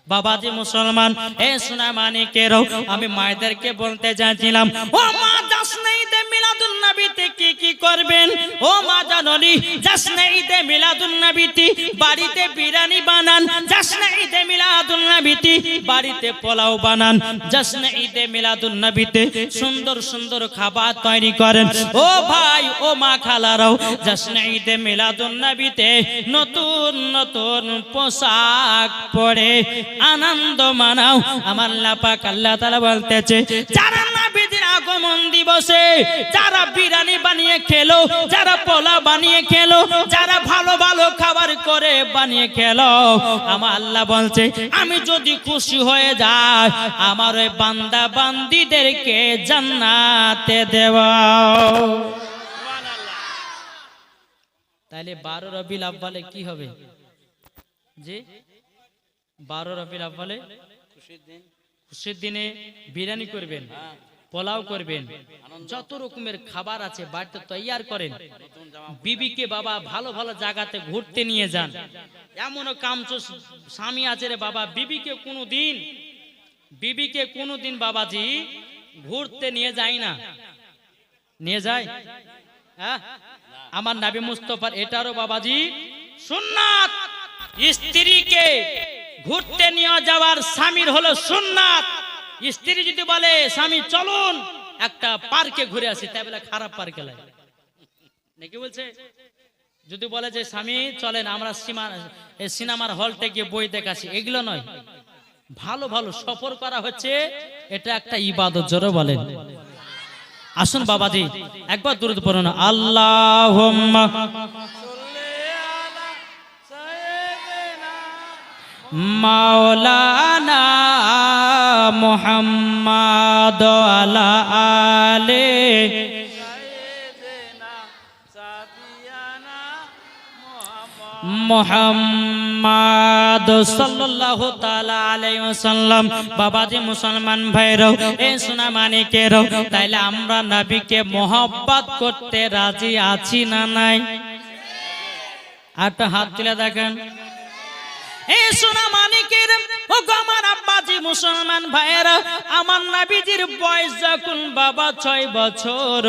বাবাজি মুসলমান, এ সোনা মানিকেরও আমি মায়েদেরকে বলতে চাইছিলাম, ও মা জাসনে ঈদে মিলাদুন নবীতে কি করবেন? ও মা জাননি, জাসনে ঈদে মিলাদুন নবীতে বাড়িতে বিরিয়ানি বানান, জাসনে ঈদে মিলাদুন নবীতে বাড়িতে পোলাও বানান, জাসনে ঈদে মিলাদুন নবীতে সুন্দর সুন্দর খাবার তৈরি করেন। ও ভাই, ও মা খালারাও জাসনে ঈদে মিলাদুন নবীতে নতুন নতুন পোশাক পরে আনন্দ মানাও। আমার আল্লাহ পাক আল্লাহ তাআলা বলতেছে, যারা নবীর আগমন দিবসে যারা বিরিয়ানি বানিয়ে খেলো, যারা পোলাও বানিয়ে খেলো, যারা ভালো ভালো খাবার করে বানিয়ে খেলো, আমার আল্লাহ বলছে আমি যদি খুশি হয়ে যাই আমার ওই বান্দা বান্দীদেরকে জান্নাতে দেব। তাহলে 12 রবিউল আউয়ালে কি হবে? জি, 12 রবিউল আউয়ালে খুশির দিনে বিরিয়ানি করবেন, পোলাও করবেন, যত রকমের খাবার আছে বাড়িতে তৈয়ার করেন। বিবিকে বাবা ভালো ভালো জায়গাতে ঘুরতে নিয়ে যান। এমনও কামচোর স্বামী আছে রে বাবা, বিবিকে কোনোদিন বাবাজি ঘুরতে নিয়ে যায় না। নিয়ে যায়? হ্যাঁ, আমার নবী মুস্তাফার এটারও বাবাজি সুন্নাত। স্ত্রীকে ঘুরতে নিয়ে যাওয়ার স্বামীর হলো সুন্নাত। স্ত্রী যদি বলে স্বামী চলুন একটা পার্কে ঘুরে আসি, তাই বলে খারাপ পার্কে লাগে নাকি? বলছে যদি বলে যে স্বামী চলেন আমরা সিনেমার হলতে গিয়ে বই দেখাছি, এগুলো নয়। ভালো ভালো সফর করা হচ্ছে, এটা একটা ইবাদত। জোরে বলেন। আসুন বাবাজি একবার দরুদ পড়ুন, আল্লাহুম্মা মাওলানা মুহাম্মাদ আলা আলে মুহাম্মাদ সাল্লাল্লাহু তাআলা আলাইহি ওয়াসাল্লাম। বাবাজি মুসলমান ভাইরাও, এ সোনা মানিকেরাও, তাইলে আমরা নবীকে মহব্বত করতে রাজি আছি না নাই? একটা হাত তুলে দেখেন। এই সোনা মানিকের ও আমার আব্বাজি মুসলমান ভাইয়েরা, আমার নবীজির বয়স যখন বাবা 6 বছর,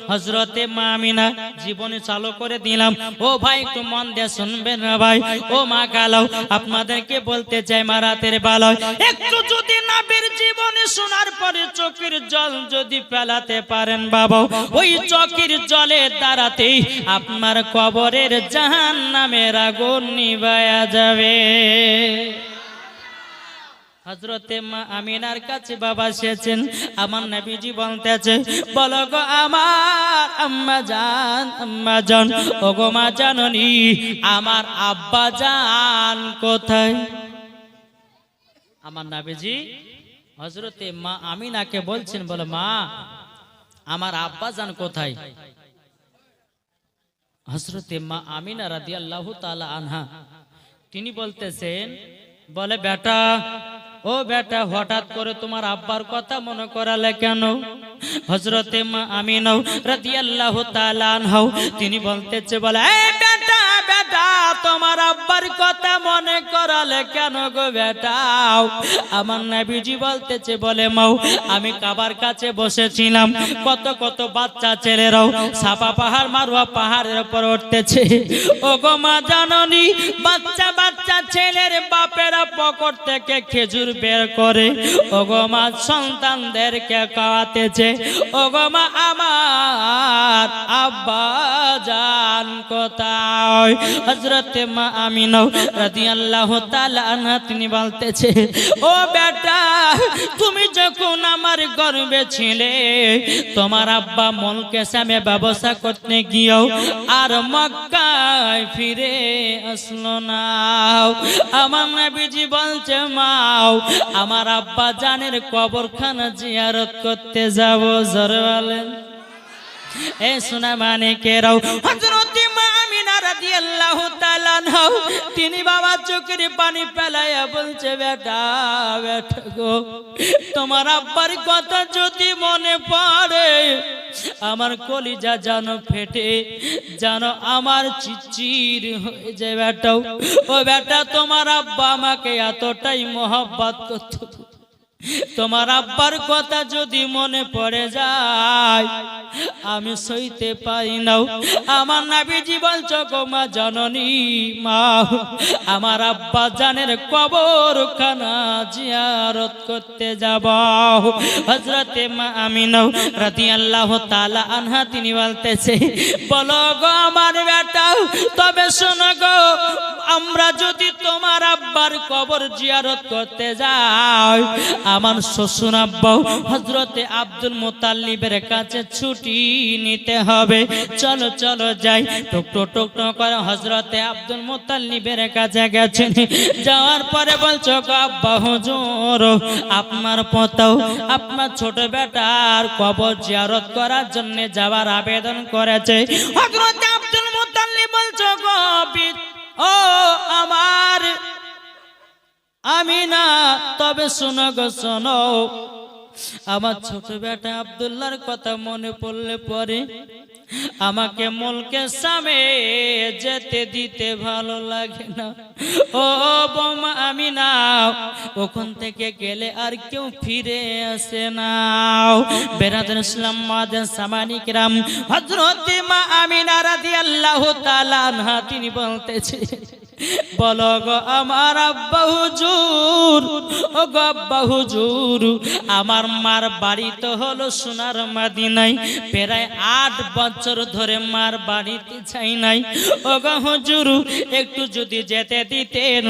হযরতে মা আমিনা জীবনে চালু করে দিলাম। ও ভাই একটু মন দিয়ে শুনবেন না ভাই, ও মা গালাও আপনাদেরকে বলতে চাই, মা রাতের বেলায় একটু যদি নবীর জীবনে শোনার পরে চোখের জল যদি ফেলাতে পারেন বাবা, ওই চোখের জলের দ্বারাতেই আপনার কবরের জাহান্নামের আগুন নিভায়া যাবে। হযরতে মা আমিনার কাছে বাবা এসেছেন, আমার নবীজি বলতেছে, বলো গো আমার আম্মা জান, ও গো মা জাননি আমার আব্বা জান কোথায়? আমার নবীজি হযরতে মা আমিনাকে বলছেন, বলো মা আমার আব্বা জান কোথায়? হযরতে মা আমিনা রাদিয়াল্লাহু তাআলা আনহা তিনি বলতেছেন, বলে বেটা, ও বেটা হঠাৎ করে তোমার আব্বার কথা মনে করালে কেন? হযরতে মা আমিনা রাদিয়াল্লাহু তাআলা আনহা তিনি বলতেছে, বলে এই বেটা বেটা তোমার আব্বার কথা মনে করালে কেন গো বেটা? আমার নবীজি বলতেছে, বলে মাও আমি কাবার কাছে বসেছিলাম, কত কত বাচ্চা ছেলেরাও সাফা পাহাড় মারওয়া পাহাড়ের উপর উঠতেছে। ও গো মা জাননি বাচ্চা বাচ্চা ছেলের বাপেরা পকেট থেকে খেজুর বের করে ও গো মা সন্তানদেরকে খাওয়াতেছে। ও গো মা আমার আব্বা জান কোথায়? হযরতে মা আমিনা রাদিয়াল্লাহু তাআলা আনহা তিনি বলতেছে, ও বেটা তুমি যখন আমার গর্ভে ছিলে তোমার আব্বা মুলকে শামে ব্যবসা করতে গিয়েও আর মক্কায় ফিরে আসলো না। আমার নবীজি বলছে, মাও আমার আব্বা জানের কবরখানা জিয়ারত করতে যাব। জোরে বলেন। এ সোনা মানিকেরাও, হযরতে মা আমিনা রাদিয়াল্লাহু তাআলা আনহা তিনি বাবা চোখের পানি ফেলাইয়া বলছে, বেটা বেটা গো তোমার আব্বার কথা যদি মনে পড়ে আমার কলিজা যেন ফেটে, যেন আমার চিচির হয়ে যায় বেটা। ও বেটা, তোমার আব্বা আমাকে এতটাই মহব্বত করত, তোমার আব্বার কথা যদি মনে পড়ে যায় আমি সইতে পারি না। আমার নবীজি বলছো গো মা জননী, মা আমার আব্বা জানের কবরখানা জিয়ারত করতে যাব। হযরতে মা আমিনা রাদিয়াল্লাহু তাআলা আনহা তিনি বলতেছে, বলো গো আমার বেটা, তবে শোনো গো, আমরা যদি তোমার আব্বার কবর জিয়ারত করতে যাই, আমার শ্বশুর আব্বা হযরতে আব্দুল মুত্তালিবের কাছে ছুটি নিতে হবে। চলো চলো যাই। টুক টুক টুক টুক করে হযরতে আব্দুল মুত্তালিবের কাছে গেছেন। যাওয়ার পরে বলছো গো আব্বা হুজুর, আপনার পোতাও আপনার ছোট বেটার কবর জিয়ারত করার জন্য যাওয়ার আবেদন করেছে। হযরতে আব্দুল মুত্তালিব বলছো গো ও আমার আমিনা, তবে শোনো গো শোনো, আমার ছোট বেটা আব্দুল্লাহর কথা মনে পড়লে পরে আমাকে মুলকে সামে যেতে দিতে ভালো লাগে না। ও বৌমা আমিনা, ওখান থেকে গেলে আর কেউ ফিরে আসে না। বেরাদার ইসলাম মাদান সামানি কিরাম, হযরত মা আমিনা রাদিয়াল্লাহু তাআলা আনহা তিনি বলতেছে, বলো গো আমার আব্বা হুজুর, ও গো আব্বা হুজুর, আমার মার বাড়ি তো হলো সোনার মদিনায়, প্রায় 8 বছর ধরে মার বাড়িতে যাই নাই। ও গো হুজুর, একটু যদি যেতে দিতেন,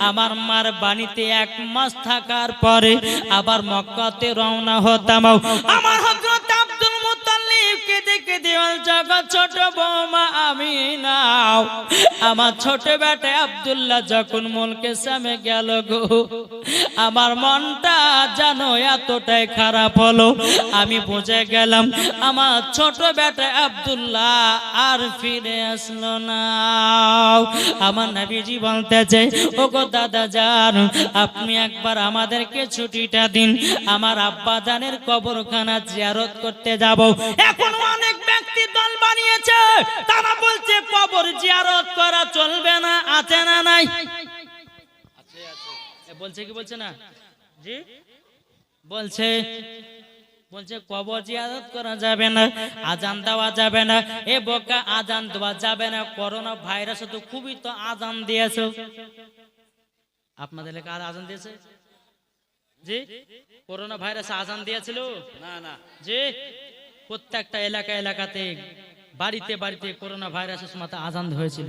আমার মার বাড়িতে 1 মাস থাকার পরে আবার মক্কাতে রওনা হতাম। আমার হযরত আব্দুল মুত্তালিবকে দেখে দেওয়াল জায়গা ছোট বৌমা আমিনা, আমার ছোট বেটা আব্দুল্লাহ যখন মুলকে সামে গেল গো, আমার মনটা জানো এতটাই খারাপ হলো, আমি বুঝে গেলাম আমার ছোট বেটা আব্দুল্লাহ আর ফিরে আসলো না। আমার নবীজি বলতেছে, ও গো দাদা জান, আপনি একবার আমাদেরকে ছুটিটা দিন, আমার আব্বা জানের কবরখানা জিয়ারত করতে যাব। এখন অনেক ব্যক্তি দল বানিয়েছে, তারা বলছে কবর জিয়ারত করা চলবে না, আছে না নাই? বলছে কি বলছে না? জি বলছে, বলছে কবর জিয়ারত করা যাবে না, আজান দেওয়া যাবে না। এ বোকা, আজান দেওয়া যাবে না, করোনা ভাইরাস তো খুবই তো আজান দিয়েছে। আপনাদের এলাকায় আজান দিয়েছে? জি, করোনা ভাইরাস আজান দিয়েছিল না? না জি, প্রত্যেকটা এলাকাতে বাড়িতে বাড়িতে করোনা ভাইরাসের সময় আজান হয়েছিল।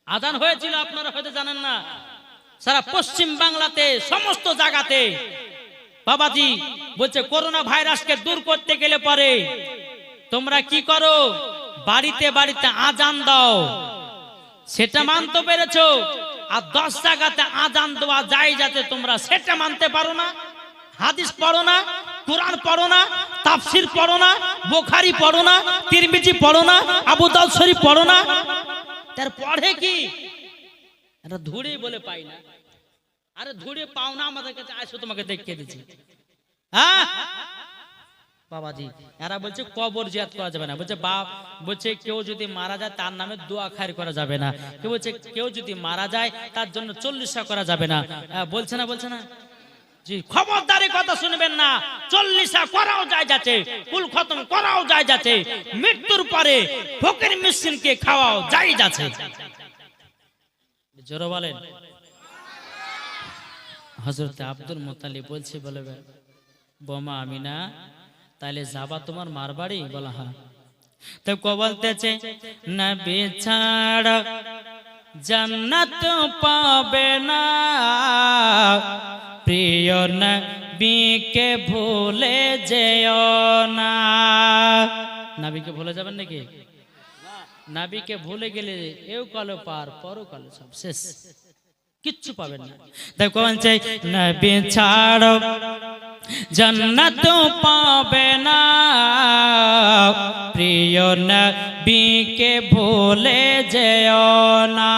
আজান হয়েছিল, আপনারা হয়তো জানেন না। সারা পশ্চিম বাংলাতে সমস্ত জায়গাতে বাবাজি বলছে করোনা ভাইরাসকে দূর করতে গেলে পরে তোমরা কি করো, বাড়িতে বাড়িতে আজান দাও। সেটা মানতে পেরেছো? আর 10 জায়গাতে আজান দেওয়া যায় যাতে তোমরা সেটা মানতে পারো না। হাদিস পড়ো না, কোরআন পড়ো না, তাফসীর পড়ো না, বুখারী পড়ো না, তিরমিজি পড়ো না, আবু দাউদ শরীফ পড়ো না। তার পড়ে কি? এটা ধুড়ে বলে পাই না। আরে ধুড়ে পাও না, আমাদের কাছে আসো, তোমাকে দেখিয়ে দিচ্ছি। হ্যাঁ বাবাজি, এরা বলছে কবর জিয়ারত করা যাবে না। বলছে বাপ, বলছে কেউ যদি মারা যায় তার নামে দোয়া খায়ের করা যাবে না। কেউ বলছে কেউ যদি মারা যায় তার জন্য 40টা করা যাবে না। বলছে না, বলছে না? জি, খবরদারি কথা শুনবেন না। 40টা করাও যায় যাচ্ছে, কুল খতম করাও যায় যাচ্ছে, মৃত্যুর পরে ফকির মিসকিনকে খাওয়াও যায় যাচ্ছে। জোরে বলেন। হযরত আব্দুল মুত্তালিব বলছে, বলে বোমা আমিনা, তাহলে যাবা তোমার মার বাড়ি? বলা হ্যাঁ। তো কো বলতেছে, নবী ছাড়া জান্নাত পাবে না, প্রিয় নবীকে ভুলে যেও না। নবীকে ভুলে যাবেন নাকি? নবীকে ভুলে গেলে এও কালো পার, পরও কালো, সব শেষ, কিচ্ছু পাবেন না। দেখো বলছে, নবী ছাড়ো জান্নাত পাবে না, প্রিয় নবীকে ভুলে যেও না।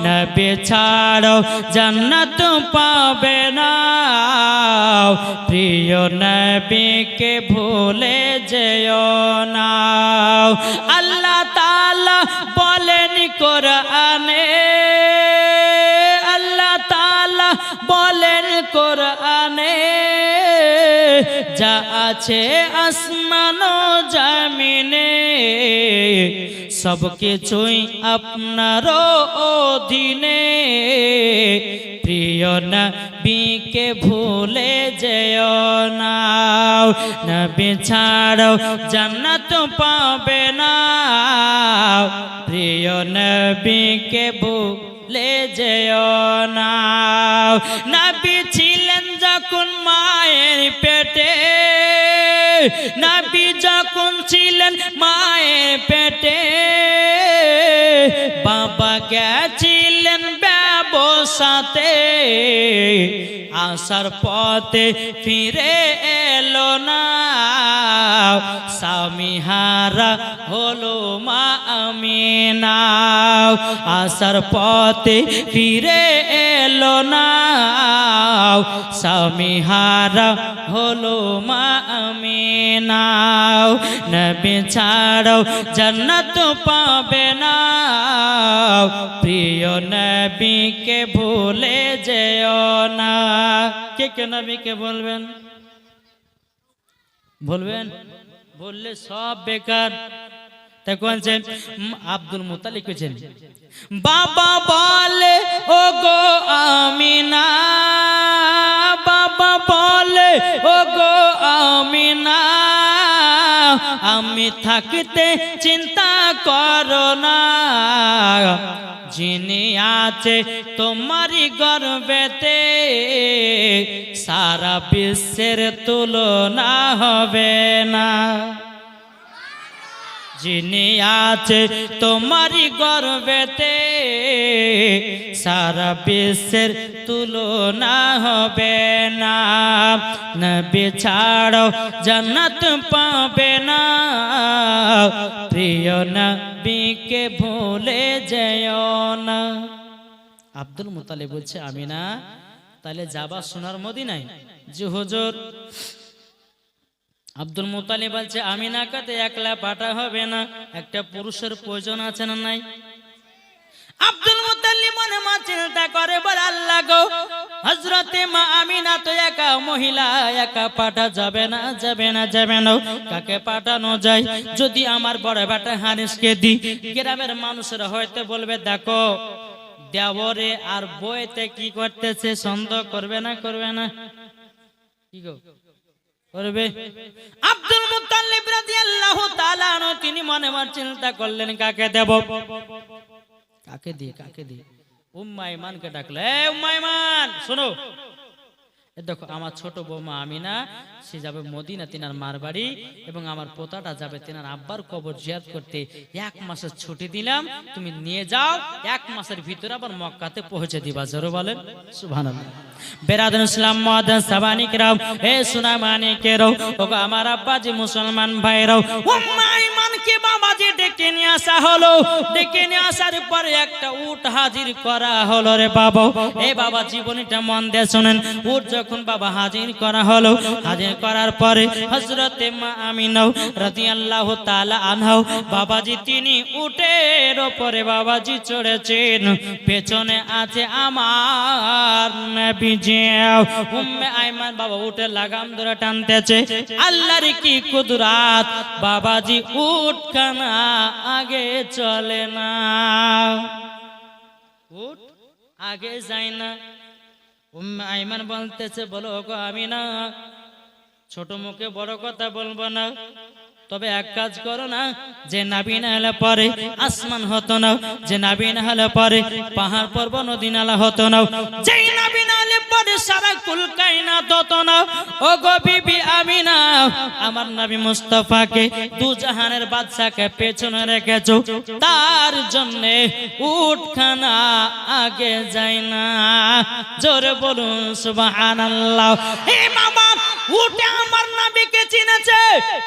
নবী ছাড়ো জান্নাত পাবে না প্রিয় নবীকে ভুলে যেও না আল্লাহ তাআলা বলেন কোরআনে আল্লাহ তাআলা বলেন কোরআনে যা আছে আসমান ও জমিনে সব কিছুই আপনার অধীনে প্রিয় নবীকে ভুলে যেও না নবী ছাড়ো জান্নাত পাবে না প্রিয় নবীকে ভুলে যেও না নবী ছিলেন যখন মায়ের পেটে নবী যখন ছিলেন মায়ের পেটে বাবা গেছিলেন ব্যবসাতে আসার পথে ফিরে এলো না স্বামী হারা হলো মা আমিনা আসার পথে ফিরে এলো না স্বামী হারা হলো মা আমিনা নবী ছাড়ো জান্নাত পাবে না প্রিয় নবীকে ভুলে যেও না কে কে নবীকে বলবেন বলবেন বললে সব বেকার তাই কোনছেন আব্দুল মুত্তালিব কইছেন বাবা বলে ও গো আমিনা বাবা বলে ও গো আমিনা আমি থাকতে চিন্তা করো না যিনি আছে তোমারই গর্বেতে সারা বিশ্বের তুলনা হবে না যিনি আছে তোমারই গর্বেতে সারা বিশ্বের তুলনা হবে না নবী ছাড়ো জান্নাত পাবে না প্রিয় নবীকে ভুলে যেও না আব্দুল মুত্তালিব বলছে আমিনা তাহলে যাবা সোনার মদিনায় যে হুজুর আব্দুল মুত্তালিব বলছে আমিনা কাতে একলা পাঠা হবে না একটা পুরুষের প্রয়োজন আছে না নাই আব্দুল মুত্তালিব মনে মনে চিন্তা করে বলে আল্লাহ গো হযরতে মা আমিনা তো একা মহিলা একা পাঠা যাবে না যাবে না যাবে না কাকে পাঠানো যায় যদি আমার বড় বেটা হানিসকে দি গ্রামের মানুষরা হয়তো বলবে দেখো দেওরে আর বইতে কি করতেছে সন্দেহ করবে না কি গো করবে আব্দুল মুত্তালিব রাদিয়াল্লাহু তাআলা আনহু তিনি মনে মনে চিন্তা করলেন কাকে দেব কাকে দি উম্মে আইমানকে ডাকলে এই উম্মে আইমান শোনো দেখো আমার ছোট বৌমা আমিনা সে যাবে মদিনা তিনার মার বাড়ি এবং আমার পোতাটা যাবে তিনার আব্বার কবর জিয়ারত করতে 1 মাসের ছুটি দিলাম তুমি নিয়ে যাও 1 মাসের ভিতরে আবার মক্কাতে পৌঁছে দিবা জোরে বলেন সুবহানাল্লাহ বেরাদান ইসলাম মুআদ্দান সাবানি کرام এ সুনামানি কেরো ওগো আমার আব্বাজি মুসলমান ভাইরাও উম্মে আইমানকে বাবাজি ডেকে নিয়ে আসা হলো ডেকে নিয়ে আসার পরে একটা উট হাজির করা হলো রে বাবা এই বাবা জীবনীটা মন দিয়ে শুনেন উট যখন বাবা হাজির করা হলো হাজির করার পরে হযরতে মা আমিনা রাদিয়াল্লাহু তাআলা আনহা বাবাজি তিনি উটের উপরে বাবাজি চড়েছেন পেছনে আছে আমার নবীজি উম্মে আইমান বাবা উটের লাগাম ধরে টানতেছে আল্লাহর কি কুদরত বাবাজি উটখানা আগে চলে না উট আগে যায় না উম্মে আইমান বলতেছে বলো গো আমিনা ছোট মুখে বড় কথা বলবো না তবে এক কাজ করো না যে নবী না হলে পরে আসমান হতো না যে নবী না হলে পরে পাহাড় পর্বত নদী নালা হতো না যে নবী না হলে পরে সারা কুল কায়নাত হতো না ও গো বিবি আমিনা আমার নবী মুস্তাফাকে দু জাহানের বাদশাকে পেছনে রেখেছো তার জন্য উটখানা আগে যায় না জোরে বলুন সুবহানাল্লাহ হে বাবা উটে আমার নবীকে চিনেছে,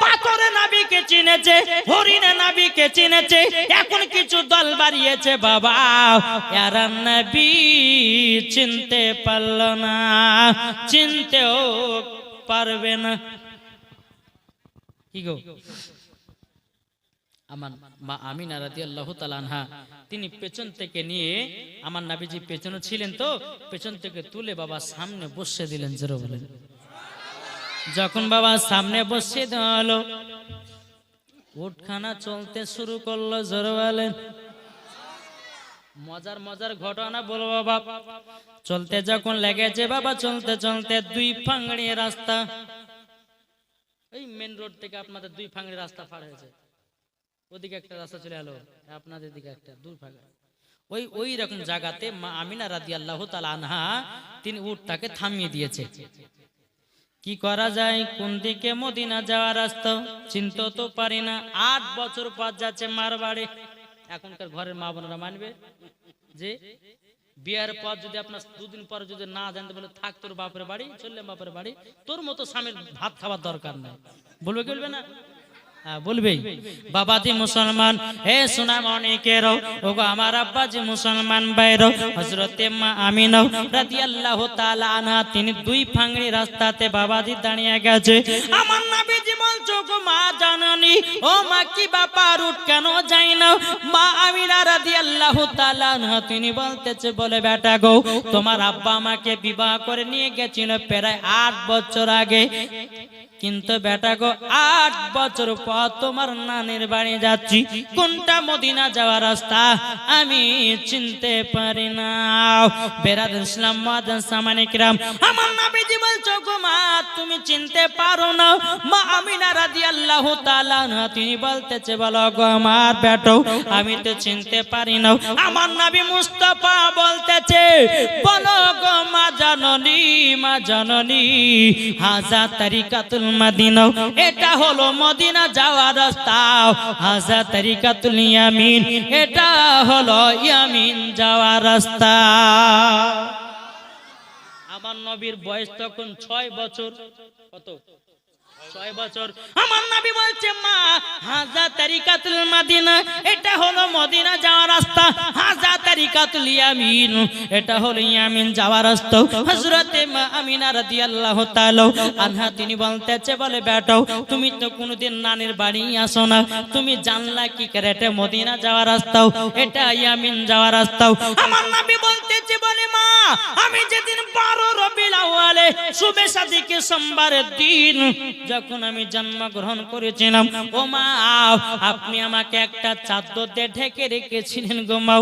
পাথরে নবীকে চিনেছে, হরিণে নবীকে চিনেছে, এখন কিছু দল বাড়িয়েছে বাবা, এরা নবী চিনতে পারল না, চিনতেও পারবে না। কি গো, আমার মা আমিনা রাদিয়াল্লাহু তাআলা আনহা তিনি পেছন থেকে নিয়ে, আমার নবীজি পেছনে ছিলেন তো, পেছন থেকে তুলে বাবা সামনে বসিয়ে দিলেন। জোরে বলেন। যখন বাবা সামনে বসিয়ে দেওয়া হলো, উটখানা চলতে শুরু করলো। জোরে বলেন। মজার মজার ঘটনা বলবো বাবা। চলতে যখন লেগেছে বাবা, চলতে চলতে দুই ফাংড়ি রাস্তা, এই মেন রোড থেকে আপনাদের দুই ফাংড়ি রাস্তা পার হয়েছে, ওদিকে একটা রাস্তা চলে এলো, আপনাদের দিকে একটা দূর ভাগা। ওই রকম জায়গাতে মা আমিনা রাদিয়াল্লাহু তাআলা আনহা তিনি উটটাকে থামিয়ে দিয়েছে। কি করা যায়, কোন দিকে মদিনা যাওয়ার রাস্তা চিনতে তো পারি না। 8 বছর পর যাচ্ছে মার বাড়ি। এখনকার ঘরের মা বোনেরা মানবে যে বিয়ের পর যদি আপনার দুদিন পর যদি না জানতে বলে থাক তোর বাপের বাড়ি, চললে বাপের বাড়ি, তোর মতো স্বামীর ভাত খাবার দরকার নাই, বলবে কি বলবে না? বলবেই। বাবাজি মুসলমান, হে সোনা মনিকেরো, ওগো আমার আব্বাজি মুসলমান ভাইরো, হযরতে মা আমিনা রাদিয়াল্লাহু তাআলা আনহা তিনি দুই ফাংড়ি রাস্তাতে বাবাজি দাঁড়িয়ে গেছে। আমার নবীজি বলছো গো মা জাননী, ও মা কি ব্যাপার, উঠ কেন যাই না? মা আমিনা রাদিয়াল্লাহু তাআলা আনহা তিনি বলতেছে, বলে বেটা গো, তোমার আব্বা আমাকে বিবাহ করে নিয়ে গেছিল প্রায় 8 বছর আগে, কিন্তু বেটা গো 8 বছর পর তোমার নানির বাড়ি যাচ্ছি, কোনটা মদিনা যাওয়ার রাস্তা আমি চিনতে পারি না। বেরাদর ইসলাম মুআজ্জান সামানে কিরাম, আমার নবীজি বলছো গো মা তুমি চিনতে পারো না? মা আমিনা রাদিয়াল্লাহু তাআলা আনহা তিনি বলতেছে, বলো গো আমার বেটো আমি তো চিনতে পারি না। আমার নবী মুস্তাফা বলতেছে, বলো গো মা জাননী, মা জাননী, হাজা তরিকাতুল মদিনা, এটা হলো মদিনা যাওয়ার রাস্তা, হাজা তরিকাতুল ইয়ামিন, এটা হলো ইয়ামিন যাওয়ার রাস্তা। আমার নবীর বয়স তখন 6 বছর। কত? 6 বছর। আমার নবী বলছে, মা হাজা তরিকাতুল মদিনা, এটা হলো মদিনা যাওয়ার রাস্তা, হাজা তরিকাতুল ইয়ামিন, এটা হলো ইয়ামিন যাওয়ার রাস্তা। হযরতে মা আমিনা রাদিয়াল্লাহু তাআলা আনহা তিনি বলতেছে, বলে বেটো তুমি তো কোনোদিন নানির বাড়ি আসো না, তুমি জানলা কি করে এটা মদিনা যাওয়ার রাস্তা, এটা ইয়ামিন যাওয়ার রাস্তা? আমার নবী বলতেছে, বলে মা আমি যেদিন 12 রবিউল আউয়ালে শুভে সাদিকে সোমবারের দিন যখন আমি জন্মগ্রহণ করেছিলাম, ও মা আপনি আমাকে একটা চাদর দিয়ে ঢেকে রেখেছিলেন গো মা।